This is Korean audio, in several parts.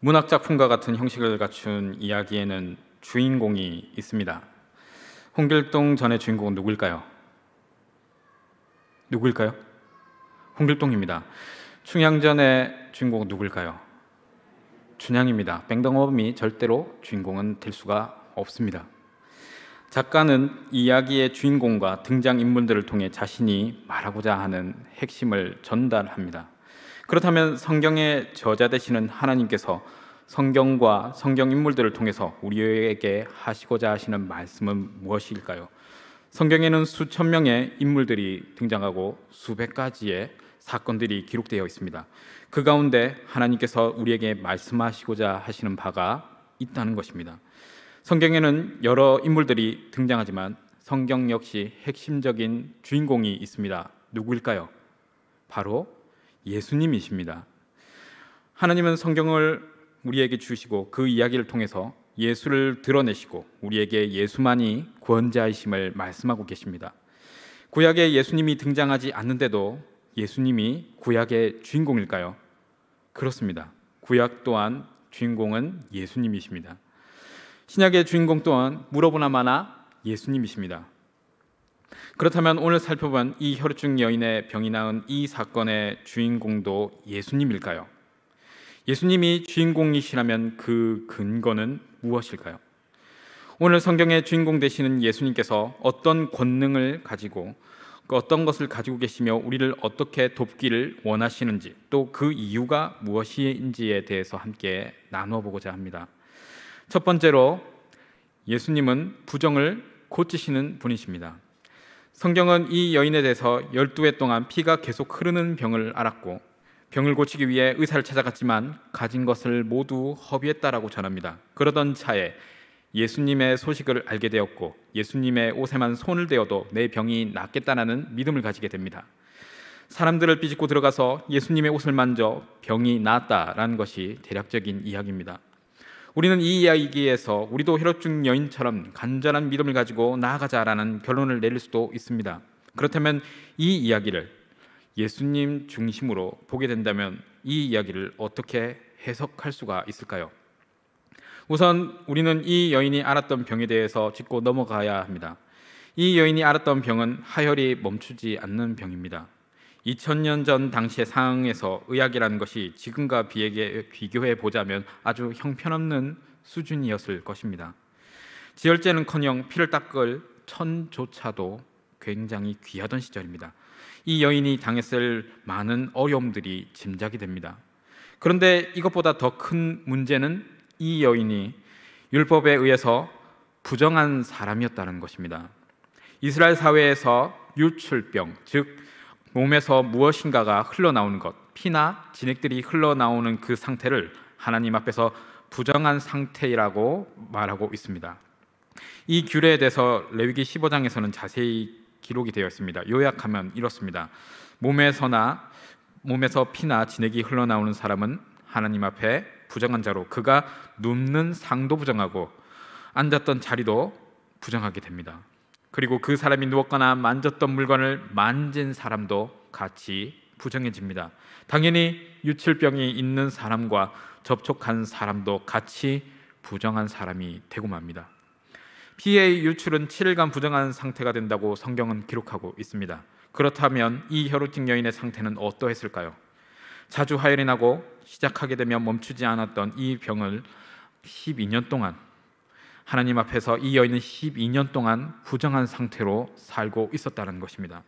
문학작품과 같은 형식을 갖춘 이야기에는 주인공이 있습니다. 홍길동 전의 주인공은 누구일까요? 누구일까요? 홍길동입니다. 충양전의 주인공은 누구일까요? 춘향입니다. 뺑덕업이 절대로 주인공은 될 수가 없습니다. 작가는 이야기의 주인공과 등장인물들을 통해 자신이 말하고자 하는 핵심을 전달합니다. 그렇다면 성경의 저자 되시는 하나님께서 성경과 성경 인물들을 통해서 우리에게 하시고자 하시는 말씀은 무엇일까요? 성경에는 수천 명의 인물들이 등장하고 수백 가지의 사건들이 기록되어 있습니다. 그 가운데 하나님께서 우리에게 말씀하시고자 하시는 바가 있다는 것입니다. 성경에는 여러 인물들이 등장하지만 성경 역시 핵심적인 주인공이 있습니다. 누구일까요? 바로 예수님이십니다. 하나님은 성경을 우리에게 주시고 그 이야기를 통해서 예수를 드러내시고 우리에게 예수만이 구원자이심을 말씀하고 계십니다. 구약에 예수님이 등장하지 않는데도 예수님이 구약의 주인공일까요? 그렇습니다. 구약 또한 주인공은 예수님이십니다. 신약의 주인공 또한 물어보나 마나 예수님이십니다. 그렇다면 오늘 살펴본 이 혈우증 여인의 병이 나은 이 사건의 주인공도 예수님일까요? 예수님이 주인공이시라면 그 근거는 무엇일까요? 오늘 성경의 주인공 되시는 예수님께서 어떤 권능을 가지고 어떤 것을 가지고 계시며 우리를 어떻게 돕기를 원하시는지 또 그 이유가 무엇인지에 대해서 함께 나누어 보고자 합니다. 첫 번째로 예수님은 부정을 고치시는 분이십니다. 성경은 이 여인에 대해서 12해 동안 피가 계속 흐르는 병을 앓았고 병을 고치기 위해 의사를 찾아갔지만 가진 것을 모두 허비했다라고 전합니다. 그러던 차에 예수님의 소식을 알게 되었고 예수님의 옷에만 손을 대어도 내 병이 낫겠다라는 믿음을 가지게 됩니다. 사람들을 비집고 들어가서 예수님의 옷을 만져 병이 나았다라는 것이 대략적인 이야기입니다. 우리는 이 이야기에서 우리도 혈우증 여인처럼 간절한 믿음을 가지고 나아가자라는 결론을 내릴 수도 있습니다. 그렇다면 이 이야기를 예수님 중심으로 보게 된다면 이 이야기를 어떻게 해석할 수가 있을까요? 우선 우리는 이 여인이 앓았던 병에 대해서 짚고 넘어가야 합니다. 이 여인이 앓았던 병은 하혈이 멈추지 않는 병입니다. 2000년 전 당시의 상황에서 의학이라는 것이 지금과 비교해 보자면 아주 형편없는 수준이었을 것입니다. 지혈제는커녕 피를 닦을 천조차도 굉장히 귀하던 시절입니다. 이 여인이 당했을 많은 어려움들이 짐작이 됩니다. 그런데 이것보다 더 큰 문제는 이 여인이 율법에 의해서 부정한 사람이었다는 것입니다. 이스라엘 사회에서 유출병, 즉 몸에서 무엇인가가 흘러나오는 것, 피나 진액들이 흘러나오는 그 상태를 하나님 앞에서 부정한 상태라고 말하고 있습니다. 이 규례에 대해서 레위기 15장에서는 자세히 기록이 되어 있습니다. 요약하면 이렇습니다. 몸에서 피나 진액이 흘러나오는 사람은 하나님 앞에 부정한 자로 그가 눕는 상도 부정하고 앉았던 자리도 부정하게 됩니다. 그리고 그 사람이 누웠거나 만졌던 물건을 만진 사람도 같이 부정해집니다. 당연히 유출병이 있는 사람과 접촉한 사람도 같이 부정한 사람이 되고 맙니다. 피의 유출은 7일간 부정한 상태가 된다고 성경은 기록하고 있습니다. 그렇다면 이 혈우증 여인의 상태는 어떠했을까요? 자주 하혈이 나고 시작하게 되면 멈추지 않았던 이 병을 12년 동안 하나님 앞에서 이 여인은 12년 동안 부정한 상태로 살고 있었다는 것입니다.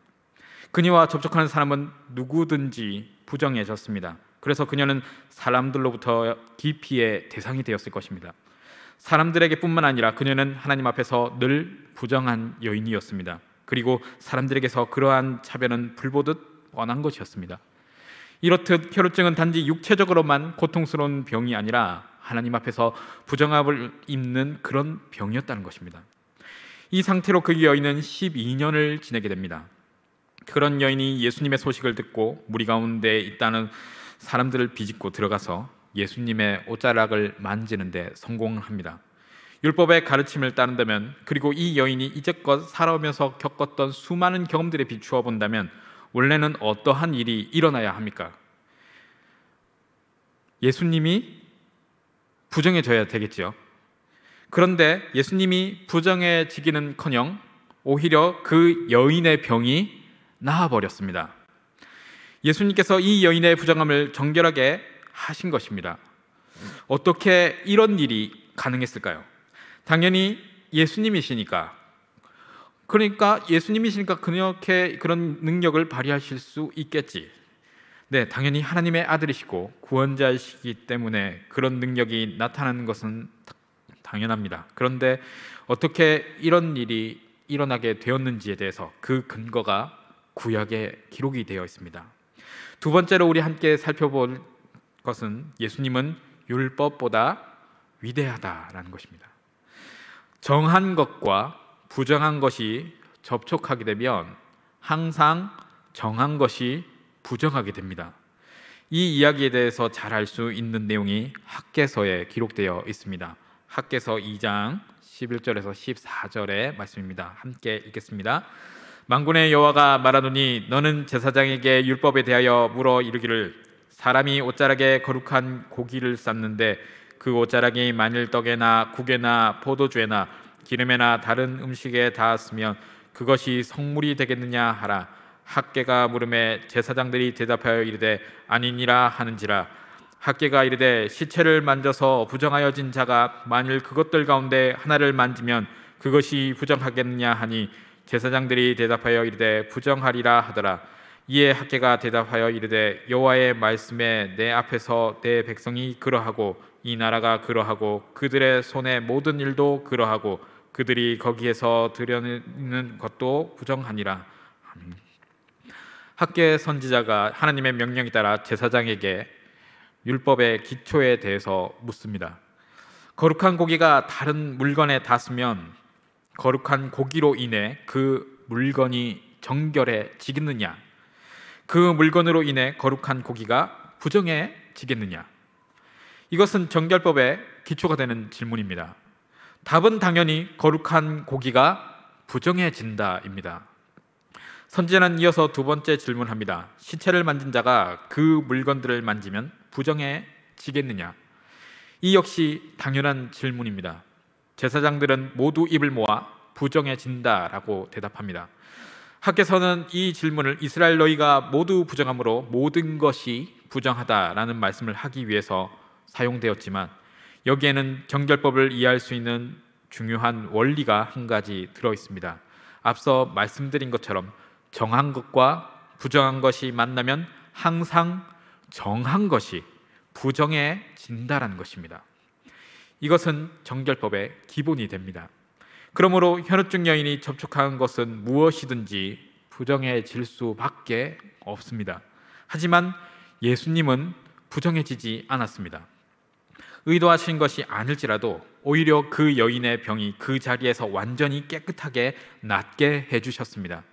그녀와 접촉하는 사람은 누구든지 부정해졌습니다. 그래서 그녀는 사람들로부터 기피의 대상이 되었을 것입니다. 사람들에게 뿐만 아니라 그녀는 하나님 앞에서 늘 부정한 여인이었습니다. 그리고 사람들에게서 그러한 차별은 불보듯 뻔한 것이었습니다. 이렇듯 혈우증은 단지 육체적으로만 고통스러운 병이 아니라 하나님 앞에서 부정함을 입는 그런 병이었다는 것입니다. 이 상태로 그 여인은 12년을 지내게 됩니다. 그런 여인이 예수님의 소식을 듣고 무리 가운데 있다는 사람들을 비집고 들어가서 예수님의 옷자락을 만지는 데 성공합니다. 율법의 가르침을 따른다면 그리고 이 여인이 이제껏 살아오면서 겪었던 수많은 경험들에 비추어 본다면 원래는 어떠한 일이 일어나야 합니까? 예수님이 부정해져야 되겠죠. 그런데 예수님이 부정해지기는커녕 오히려 그 여인의 병이 나아버렸습니다. 예수님께서 이 여인의 부정함을 정결하게 하신 것입니다. 어떻게 이런 일이 가능했을까요? 당연히 예수님이시니까. 그러니까 예수님이시니까 그렇게 그런 능력을 발휘하실 수 있겠지. 네, 당연히 하나님의 아들이시고 구원자이시기 때문에 그런 능력이 나타나는 것은 당연합니다. 그런데 어떻게 이런 일이 일어나게 되었는지에 대해서 그 근거가 구약에 기록이 되어 있습니다. 두 번째로 우리 함께 살펴볼 것은 예수님은 율법보다 위대하다라는 것입니다. 정한 것과 부정한 것이 접촉하게 되면 항상 정한 것이 부정하게 됩니다. 이 이야기에 대해서 잘 알 수 있는 내용이 학개서에 기록되어 있습니다. 학개서 2장 11절에서 14절의 말씀입니다. 함께 읽겠습니다. 만군의 여호와가 말하노니 너는 제사장에게 율법에 대하여 물어 이르기를 사람이 옷자락에 거룩한 고기를 쌓는데 그 옷자락이 만일 떡에나 국에나 포도주에나 기름에나 다른 음식에 닿았으면 그것이 성물이 되겠느냐 하라. 학개가 물음에 제사장들이 대답하여 이르되 아니니라 하는지라. 학개가 이르되 시체를 만져서 부정하여진 자가 만일 그것들 가운데 하나를 만지면 그것이 부정하겠느냐 하니 제사장들이 대답하여 이르되 부정하리라 하더라. 이에 학개가 대답하여 이르되 여호와의 말씀에 내 앞에서 내 백성이 그러하고 이 나라가 그러하고 그들의 손의 모든 일도 그러하고 그들이 거기에서 드려내는 것도 부정하니라. 학개 선지자가 하나님의 명령에 따라 제사장에게 율법의 기초에 대해서 묻습니다. 거룩한 고기가 다른 물건에 닿으면 거룩한 고기로 인해 그 물건이 정결해지겠느냐? 그 물건으로 인해 거룩한 고기가 부정해지겠느냐? 이것은 정결법의 기초가 되는 질문입니다. 답은 당연히 거룩한 고기가 부정해진다입니다. 선지자는 이어서 두 번째 질문합니다. 시체를 만진 자가 그 물건들을 만지면 부정해지겠느냐? 이 역시 당연한 질문입니다. 제사장들은 모두 입을 모아 부정해진다라고 대답합니다. 학개서는 이 질문을 이스라엘 너희가 모두 부정함으로 모든 것이 부정하다라는 말씀을 하기 위해서 사용되었지만 여기에는 정결법을 이해할 수 있는 중요한 원리가 한 가지 들어 있습니다. 앞서 말씀드린 것처럼 정한 것과 부정한 것이 만나면 항상 정한 것이 부정해진다라는 것입니다. 이것은 정결법의 기본이 됩니다. 그러므로 현우증 여인이 접촉한 것은 무엇이든지 부정해질 수밖에 없습니다. 하지만 예수님은 부정해지지 않았습니다. 의도하신 것이 아닐지라도 오히려 그 여인의 병이 그 자리에서 완전히 깨끗하게 낫게 해주셨습니다.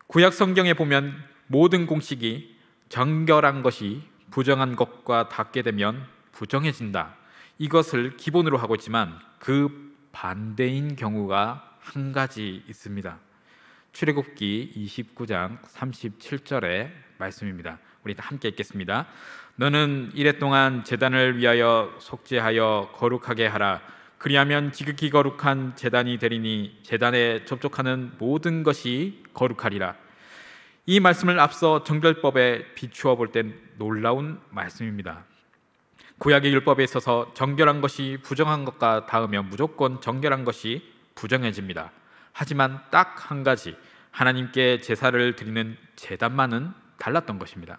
구약 성경에 보면 모든 공식이 정결한 것이 부정한 것과 닿게 되면 부정해진다. 이것을 기본으로 하고 있지만 그 반대인 경우가 한 가지 있습니다. 출애굽기 29장 37절의 말씀입니다. 우리 함께 읽겠습니다. 너는 이레 동안 제단을 위하여 속죄하여 거룩하게 하라. 그리하면 지극히 거룩한 제단이 되리니 제단에 접촉하는 모든 것이 거룩하리라. 이 말씀을 앞서 정결법에 비추어 볼 땐 놀라운 말씀입니다. 구약의 율법에 있어서 정결한 것이 부정한 것과 닿으면 무조건 정결한 것이 부정해집니다. 하지만 딱 한 가지, 하나님께 제사를 드리는 제단만은 달랐던 것입니다.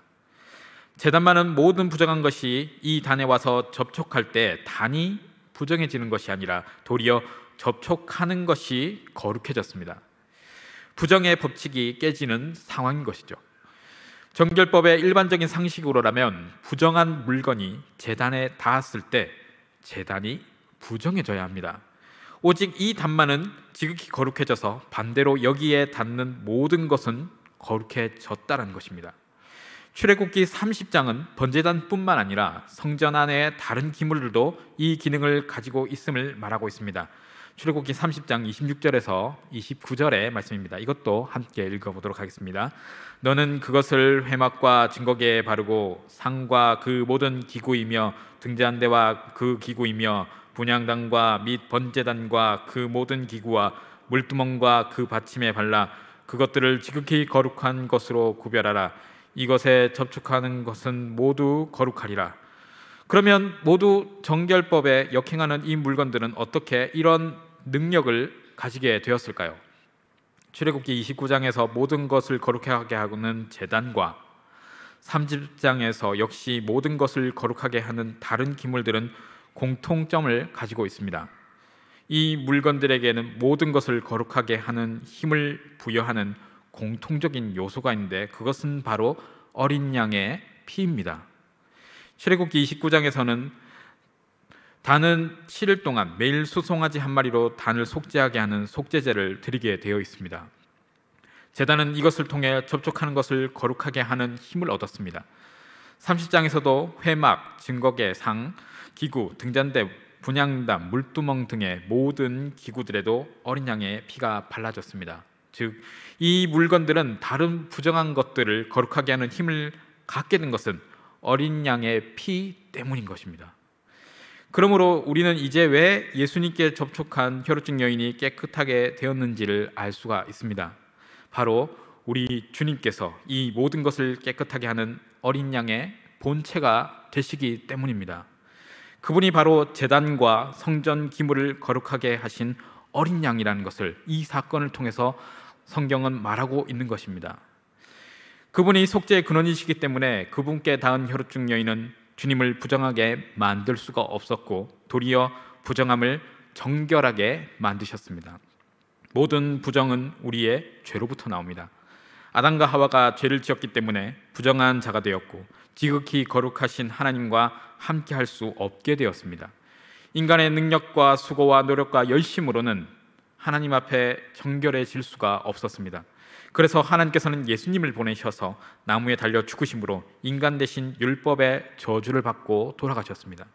제단만은 모든 부정한 것이 이 단에 와서 접촉할 때 단이 부정해지는 것이 아니라 도리어 접촉하는 것이 거룩해졌습니다. 부정의 법칙이 깨지는 상황인 것이죠. 정결법의 일반적인 상식으로라면 부정한 물건이 제단에 닿았을 때 제단이 부정해져야 합니다. 오직 이 단만은 지극히 거룩해져서 반대로 여기에 닿는 모든 것은 거룩해졌다는 것입니다. 출애굽기 30장은 번제단뿐만 아니라 성전 안의 다른 기물들도 이 기능을 가지고 있음을 말하고 있습니다. 출애굽기 30장 26절에서 29절의 말씀입니다. 이것도 함께 읽어보도록 하겠습니다. 너는 그것을 회막과 증거기에 바르고 상과 그 모든 기구이며 등잔대와 그 기구이며 분향단과 및 번제단과 그 모든 기구와 물두멍과 그 받침에 발라 그것들을 지극히 거룩한 것으로 구별하라. 이것에 접촉하는 것은 모두 거룩하리라. 그러면 모두 정결법에 역행하는 이 물건들은 어떻게 이런 능력을 가지게 되었을까요? 출애굽기 29장에서 모든 것을 거룩하게 하는 제단과 30장에서 역시 모든 것을 거룩하게 하는 다른 기물들은 공통점을 가지고 있습니다. 이 물건들에게는 모든 것을 거룩하게 하는 힘을 부여하는 공통적인 요소가 있는데 그것은 바로 어린 양의 피입니다. 출애굽기 29장에서는 단은 7일 동안 매일 수송아지 한 마리로 단을 속죄하게 하는 속죄제를 드리게 되어 있습니다. 제단은 이것을 통해 접촉하는 것을 거룩하게 하는 힘을 얻었습니다. 30장에서도 회막, 증거계, 상, 기구, 등잔대, 분향단, 물두멍 등의 모든 기구들에도 어린 양의 피가 발라졌습니다. 즉, 이 물건들은 다른 부정한 것들을 거룩하게 하는 힘을 갖게 된 것은 어린 양의 피 때문인 것입니다. 그러므로 우리는 이제 왜 예수님께 접촉한 혈루증 여인이 깨끗하게 되었는지를 알 수가 있습니다. 바로 우리 주님께서 이 모든 것을 깨끗하게 하는 어린 양의 본체가 되시기 때문입니다. 그분이 바로 제단과 성전 기물을 거룩하게 하신 어린 양이라는 것을 이 사건을 통해서 성경은 말하고 있는 것입니다. 그분이 속죄의 근원이시기 때문에 그분께 닿은 혈루증 여인은 주님을 부정하게 만들 수가 없었고 도리어 부정함을 정결하게 만드셨습니다. 모든 부정은 우리의 죄로부터 나옵니다. 아담과 하와가 죄를 지었기 때문에 부정한 자가 되었고 지극히 거룩하신 하나님과 함께 할 수 없게 되었습니다. 인간의 능력과 수고와 노력과 열심으로는 하나님 앞에 정결해질 수가 없었습니다. 그래서 하나님께서는 예수님을 보내셔서 나무에 달려 죽으심으로 인간 대신 율법의 저주를 받고 돌아가셨습니다.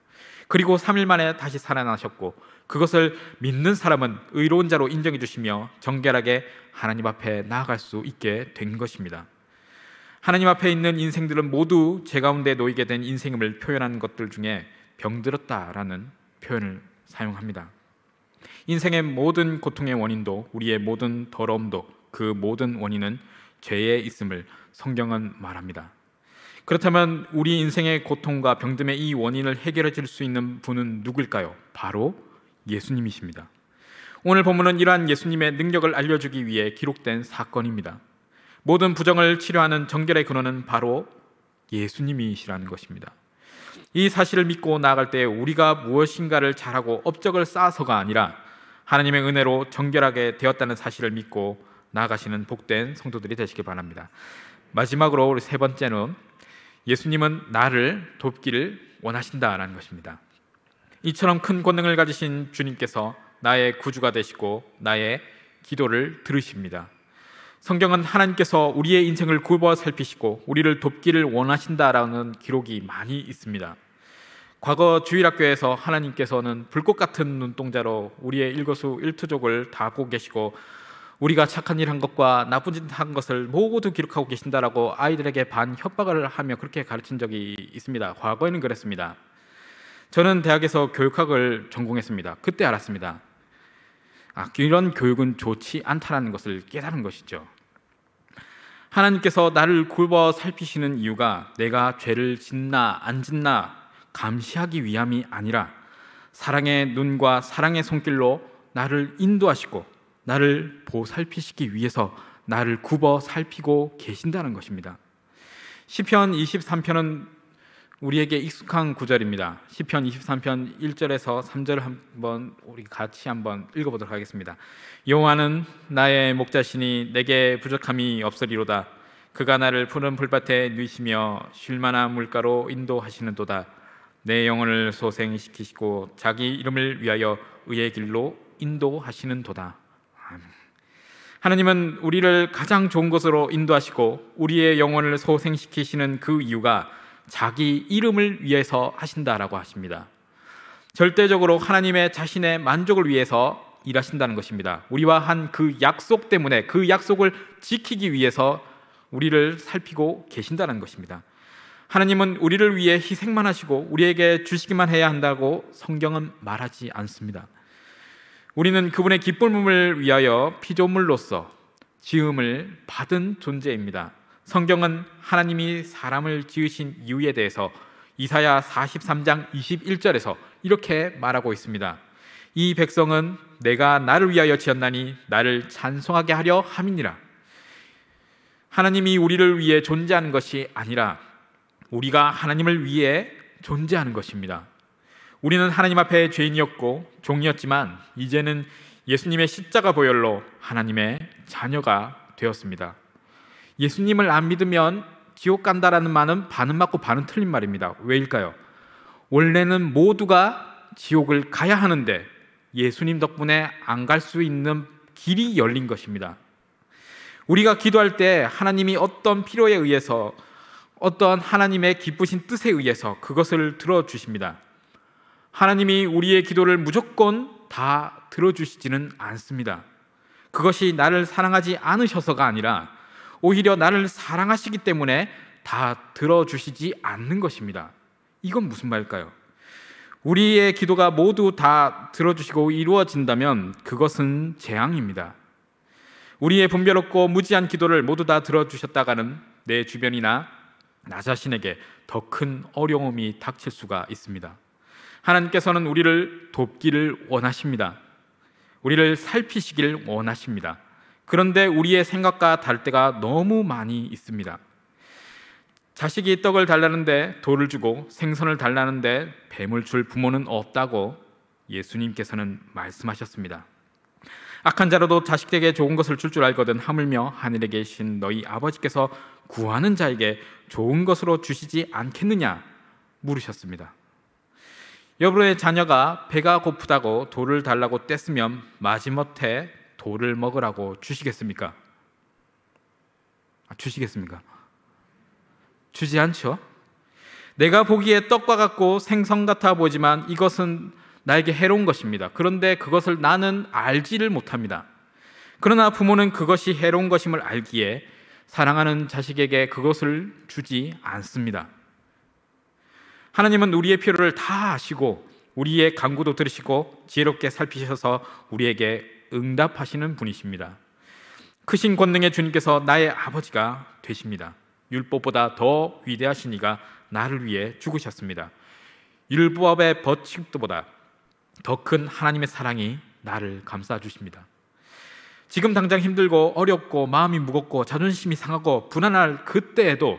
그리고 3일 만에 다시 살아나셨고 그것을 믿는 사람은 의로운 자로 인정해 주시며 정결하게 하나님 앞에 나아갈 수 있게 된 것입니다. 하나님 앞에 있는 인생들은 모두 죄 가운데 놓이게 된 인생임을 표현하는 것들 중에 병들었다라는 표현을 사용합니다. 인생의 모든 고통의 원인도 우리의 모든 더러움도 그 모든 원인은 죄에 있음을 성경은 말합니다. 그렇다면 우리 인생의 고통과 병듦의 이 원인을 해결해 줄 수 있는 분은 누구일까요? 바로 예수님이십니다. 오늘 본문은 이러한 예수님의 능력을 알려주기 위해 기록된 사건입니다. 모든 부정을 치료하는 정결의 근원은 바로 예수님이시라는 것입니다. 이 사실을 믿고 나아갈 때 우리가 무엇인가를 잘하고 업적을 쌓아서가 아니라 하나님의 은혜로 정결하게 되었다는 사실을 믿고 나아가시는 복된 성도들이 되시길 바랍니다. 마지막으로 우리 세 번째는 예수님은 나를 돕기를 원하신다라는 것입니다. 이처럼 큰 권능을 가지신 주님께서 나의 구주가 되시고 나의 기도를 들으십니다. 성경은 하나님께서 우리의 인생을 굽어 살피시고 우리를 돕기를 원하신다라는 기록이 많이 있습니다. 과거 주일학교에서 하나님께서는 불꽃 같은 눈동자로 우리의 일거수일투족을 다 보고 계시고 우리가 착한 일 한 것과 나쁜 짓 한 것을 모두 기록하고 계신다라고 아이들에게 반 협박을 하며 그렇게 가르친 적이 있습니다. 과거에는 그랬습니다. 저는 대학에서 교육학을 전공했습니다. 그때 알았습니다. 이런 교육은 좋지 않다는 것을 깨달은 것이죠. 하나님께서 나를 굽어 살피시는 이유가 내가 죄를 짓나 안 짓나 감시하기 위함이 아니라 사랑의 눈과 사랑의 손길로 나를 인도하시고 나를 보살피시기 위해서 나를 굽어 살피고 계신다는 것입니다. 시편 23편은 우리에게 익숙한 구절입니다. 시편 23편 1절에서 3절을 한번 우리 같이 한번 읽어보도록 하겠습니다. 여호와는 나의 목자시니 내게 부족함이 없으리로다. 그가 나를 푸른 풀밭에 누이시며 쉴만한 물가로 인도하시는도다. 내 영혼을 소생시키시고 자기 이름을 위하여 의의 길로 인도하시는도다. 하나님은 우리를 가장 좋은 곳으로 인도하시고 우리의 영혼을 소생시키시는 그 이유가 자기 이름을 위해서 하신다라고 하십니다. 절대적으로 하나님의 자신의 만족을 위해서 일하신다는 것입니다. 우리와 한 그 약속 때문에 그 약속을 지키기 위해서 우리를 살피고 계신다는 것입니다. 하나님은 우리를 위해 희생만 하시고 우리에게 주시기만 해야 한다고 성경은 말하지 않습니다. 우리는 그분의 기쁨을 위하여 피조물로서 지음을 받은 존재입니다. 성경은 하나님이 사람을 지으신 이유에 대해서 이사야 43장 21절에서 이렇게 말하고 있습니다. 이 백성은 내가 나를 위하여 지었나니 나를 찬송하게 하려 함이니라. 하나님이 우리를 위해 존재하는 것이 아니라 우리가 하나님을 위해 존재하는 것입니다. 우리는 하나님 앞에 죄인이었고 종이었지만 이제는 예수님의 십자가 보혈로 하나님의 자녀가 되었습니다. 예수님을 안 믿으면 지옥 간다라는 말은 반은 맞고 반은 틀린 말입니다. 왜일까요? 원래는 모두가 지옥을 가야 하는데 예수님 덕분에 안 갈 수 있는 길이 열린 것입니다. 우리가 기도할 때 하나님이 어떤 필요에 의해서 어떤 하나님의 기쁘신 뜻에 의해서 그것을 들어주십니다. 하나님이 우리의 기도를 무조건 다 들어주시지는 않습니다. 그것이 나를 사랑하지 않으셔서가 아니라 오히려 나를 사랑하시기 때문에 다 들어주시지 않는 것입니다. 이건 무슨 말일까요? 우리의 기도가 모두 다 들어주시고 이루어진다면 그것은 재앙입니다. 우리의 분별없고 무지한 기도를 모두 다 들어주셨다가는 내 주변이나 나 자신에게 더 큰 어려움이 닥칠 수가 있습니다. 하나님께서는 우리를 돕기를 원하십니다. 우리를 살피시길 원하십니다. 그런데 우리의 생각과 다를 때가 너무 많이 있습니다. 자식이 떡을 달라는데 돌을 주고 생선을 달라는데 뱀을 줄 부모는 없다고 예수님께서는 말씀하셨습니다. 악한 자라도 자식에게 좋은 것을 줄 알거든 하물며 하늘에 계신 너희 아버지께서 구하는 자에게 좋은 것으로 주시지 않겠느냐 물으셨습니다. 여러분의 자녀가 배가 고프다고 돌을 달라고 떼쓰면 마지못해 돌을 먹으라고 주시겠습니까? 주시겠습니까? 주지 않죠. 내가 보기에 떡과 같고 생선 같아 보이지만 이것은 나에게 해로운 것입니다. 그런데 그것을 나는 알지를 못합니다. 그러나 부모는 그것이 해로운 것임을 알기에 사랑하는 자식에게 그것을 주지 않습니다. 하나님은 우리의 필요를 다 아시고 우리의 간구도 들으시고 지혜롭게 살피셔서 우리에게 응답하시는 분이십니다. 크신 권능의 주님께서 나의 아버지가 되십니다. 율법보다 더 위대하신 이가 나를 위해 죽으셨습니다. 율법의 버침보다 더 큰 하나님의 사랑이 나를 감싸주십니다. 지금 당장 힘들고 어렵고 마음이 무겁고 자존심이 상하고 불안할 그때에도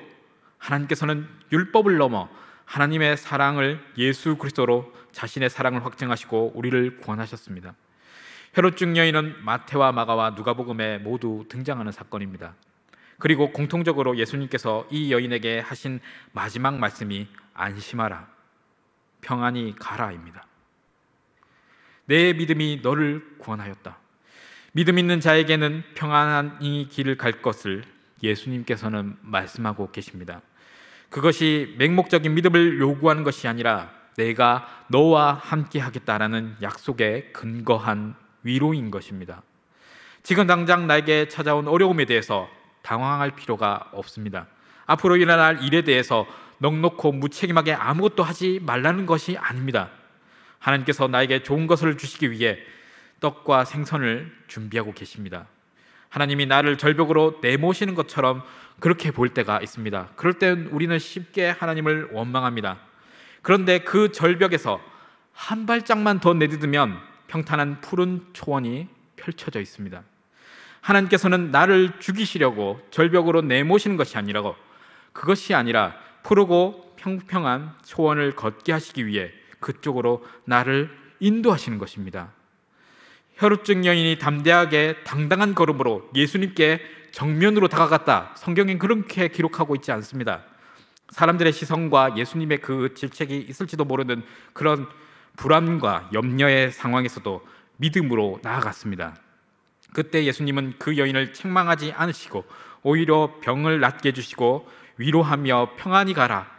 하나님께서는 율법을 넘어 하나님의 사랑을 예수 그리스도로 자신의 사랑을 확증하시고 우리를 구원하셨습니다. 헤롯중 여인은 마태와 마가와 누가복음에 모두 등장하는 사건입니다. 그리고 공통적으로 예수님께서 이 여인에게 하신 마지막 말씀이 안심하라, 평안히 가라입니다. 내 믿음이 너를 구원하였다. 믿음 있는 자에게는 평안히 길을 갈 것을 예수님께서는 말씀하고 계십니다. 그것이 맹목적인 믿음을 요구하는 것이 아니라 내가 너와 함께 하겠다라는 약속에 근거한 위로인 것입니다. 지금 당장 나에게 찾아온 어려움에 대해서 당황할 필요가 없습니다. 앞으로 일어날 일에 대해서 넉넉고 무책임하게 아무것도 하지 말라는 것이 아닙니다. 하나님께서 나에게 좋은 것을 주시기 위해 떡과 생선을 준비하고 계십니다. 하나님이 나를 절벽으로 내모시는 것처럼 그렇게 볼 때가 있습니다. 그럴 땐 우리는 쉽게 하나님을 원망합니다. 그런데 그 절벽에서 한 발짝만 더 내딛으면 평탄한 푸른 초원이 펼쳐져 있습니다. 하나님께서는 나를 죽이시려고 절벽으로 내모시는 것이 아니라고, 그것이 아니라 푸르고 평평한 초원을 걷게 하시기 위해 그쪽으로 나를 인도하시는 것입니다. 혈루증 여인이 담대하게 당당한 걸음으로 예수님께 정면으로 다가갔다. 성경엔 그렇게 기록하고 있지 않습니다. 사람들의 시선과 예수님의 그 질책이 있을지도 모르는 그런 불안과 염려의 상황에서도 믿음으로 나아갔습니다. 그때 예수님은 그 여인을 책망하지 않으시고 오히려 병을 낫게 해주시고 위로하며 평안히 가라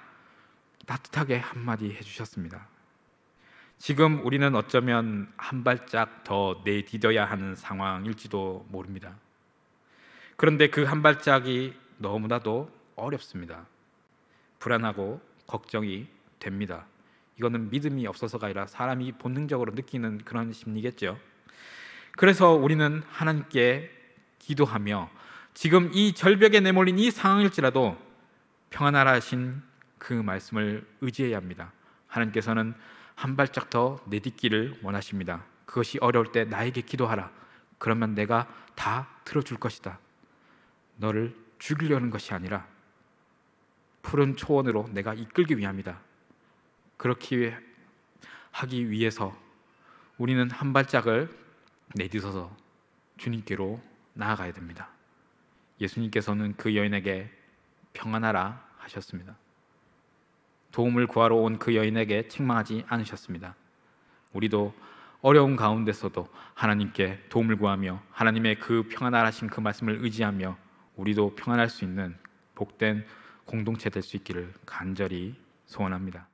따뜻하게 한마디 해주셨습니다. 지금 우리는 어쩌면 한 발짝 더 내디뎌야 하는 상황일지도 모릅니다. 그런데 그 한 발짝이 너무나도 어렵습니다. 불안하고 걱정이 됩니다. 이거는 믿음이 없어서가 아니라 사람이 본능적으로 느끼는 그런 심리겠죠. 그래서 우리는 하나님께 기도하며 지금 이 절벽에 내몰린 이 상황일지라도 평안하라 하신 그 말씀을 의지해야 합니다. 하나님께서는 한 발짝 더 내딛기를 원하십니다. 그것이 어려울 때 나에게 기도하라. 그러면 내가 다 들어줄 것이다. 너를 죽이려는 것이 아니라 푸른 초원으로 내가 이끌기 위함이다. 그렇게 하기 위해서 우리는 한 발짝을 내딛어서 주님께로 나아가야 됩니다. 예수님께서는 그 여인에게 평안하라 하셨습니다. 도움을 구하러 온 그 여인에게 책망하지 않으셨습니다. 우리도 어려운 가운데서도 하나님께 도움을 구하며 하나님의 그 평안하라 하신 그 말씀을 의지하며 우리도 평안할 수 있는 복된 공동체 될 수 있기를 간절히 소원합니다.